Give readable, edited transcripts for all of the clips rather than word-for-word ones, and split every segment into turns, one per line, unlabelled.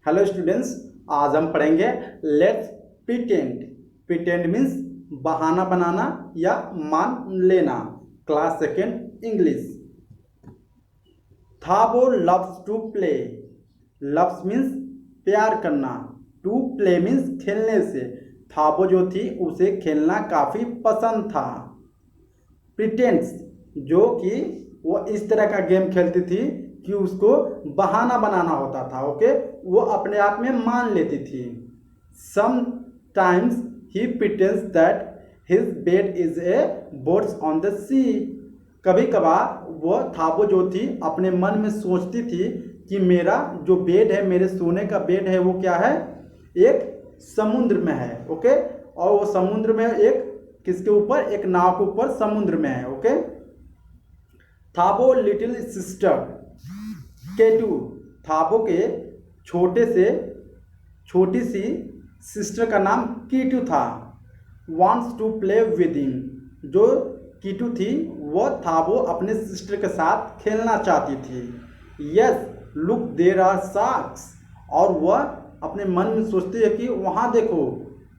Hello students, आज हम पढ़ेंगे लेट्स प्रिटेंड। प्रिटेंड मीन्स बहाना बनाना या मान लेना। Class second English. Thabo loves to play. Loves means प्यार करना, टू प्ले मीन्स खेलने से। थाबो जो थी उसे खेलना काफ़ी पसंद था। प्रिटेंड्स जो कि वो इस तरह का गेम खेलती थी कि उसको बहाना बनाना होता था। ओके, वो अपने आप में मान लेती थी। Sometimes he pretends that his bed is a boats on the sea. कभी कभार वो थाबो जो थी अपने मन में सोचती थी कि मेरा जो बेड है, मेरे सोने का बेड है, वो क्या है, एक समुद्र में है। ओके, और वो समुद्र में एक किसके ऊपर, एक नाव के ऊपर समुद्र में है। Okay, Thabo little sister Kitu. Thabo के छोटी सी सिस्टर का नाम कीटू था। Wants to play with him. जो कीटू थी वो थाबो अपने सिस्टर के साथ खेलना चाहती थी। Yes look there are sharks. और वह अपने मन में सोचती है कि वहाँ देखो,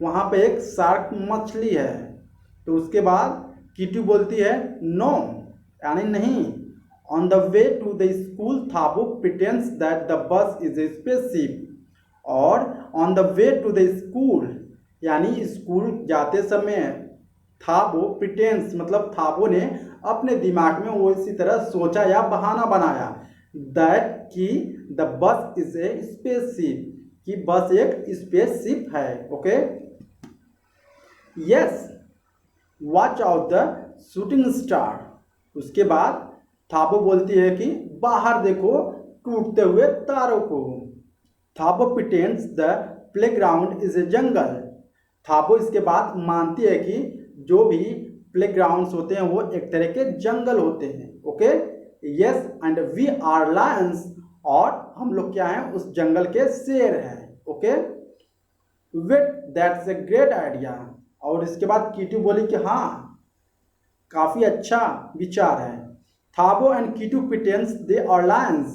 वहाँ पे एक शार्क मछली है। तो उसके बाद कीटू बोलती है नो, यानी नहीं। On the way to the school, Thabo pretends that the bus is a spaceship. और on the way to the school यानी स्कूल जाते समय थाबो प्रिटेंस मतलब थाबो ने अपने दिमाग में वो इसी तरह सोचा या बहाना बनाया दैट कि the bus is a spaceship, कि बस एक स्पेसशिप है। Okay, yes watch out the shooting star. उसके बाद थाबो बोलती है कि बाहर देखो टूटते हुए तारों को। Thabo pretends the playground is a jungle. Thabo इसके बाद मानती है कि जो भी प्लेग्राउंड्स होते हैं वो एक तरह के जंगल होते हैं। Okay, yes and we are lions. और हम लोग क्या हैं, उस जंगल के शेर हैं। Okay, wait that's a great idea. और इसके बाद कीटू बोली कि हाँ, काफ़ी अच्छा विचार है। Thabo and Kitu pretends they are lions.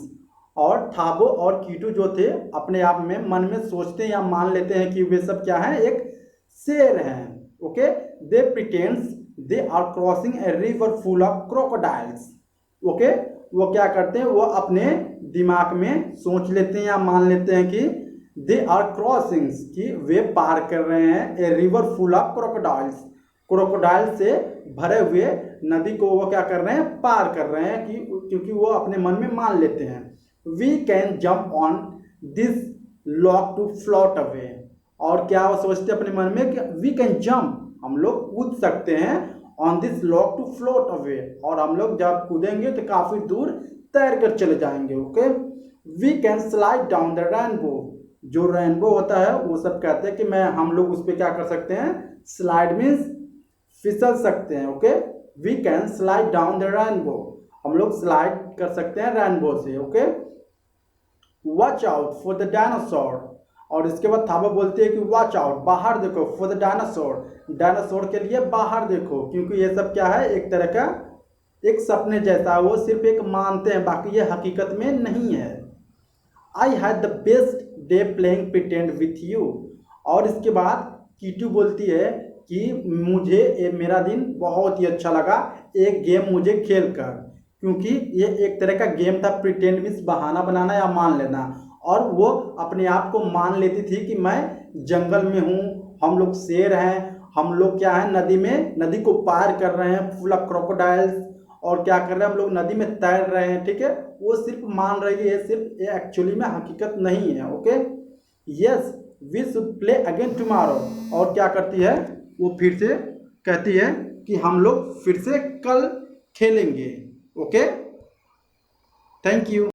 और थाबो और कीटू जो थे अपने आप में मन में सोचते हैं या मान लेते हैं कि वे सब क्या हैं, एक शेर हैं। Okay, they pretends they are crossing a river full of crocodiles. Okay, वो क्या करते हैं, वो अपने दिमाग में सोच लेते हैं या मान लेते हैं कि दे आर क्रॉसिंग्स, कि वे पार कर रहे हैं ए river full of crocodiles. Crocodile से भरे हुए नदी को वो क्या कर रहे हैं, पार कर रहे हैं, कि क्योंकि वो अपने मन में मान लेते हैं we can jump on this log to float away. और क्या वो सोचते हैं अपने मन में कि वी कैन जंप, हम लोग कूद सकते हैं, on this log to float away, और हम लोग जब कूदेंगे तो काफ़ी दूर तैर कर चले जाएंगे। Okay, we can slide down the rainbow. जो रेनबो होता है वो सब कहते हैं कि हम लोग उस पर क्या कर सकते हैं, स्लाइड मीन्स फिसल सकते हैं। Okay, we can slide down the rainbow, हम लोग स्लाइड कर सकते हैं रेनबो से। Okay, watch out for the dinosaur. और इसके बाद थाबो बोलती है कि वॉच आउट, बाहर देखो, फॉर द डायनासोर, डायनासोर के लिए बाहर देखो, क्योंकि ये सब क्या है, एक तरह का एक सपने जैसा, वो सिर्फ एक मानते हैं, बाकी ये हकीकत में नहीं है। I had the best day playing pretend with you. और इसके बाद कीटू बोलती है कि मुझे मेरा दिन बहुत ही अच्छा लगा एक गेम मुझे खेल कर, क्योंकि ये एक तरह का गेम था। प्रिटेंड मीन्स बहाना बनाना या मान लेना। और वो अपने आप को मान लेती थी कि मैं जंगल में हूँ, हम लोग शेर हैं, हम लोग क्या है, नदी में, नदी को पार कर रहे हैं फुल ऑफ क्रोकोडाइल्स, और क्या कर रहे हैं, हम लोग नदी में तैर रहे हैं। ठीक है, वो सिर्फ मान रही है, सिर्फ ये एक्चुअली में हकीकत नहीं है। Okay, yes we should play again tomorrow. और क्या करती है, वो फिर से कहती है कि हम लोग फिर से कल खेलेंगे। Okay, thank you.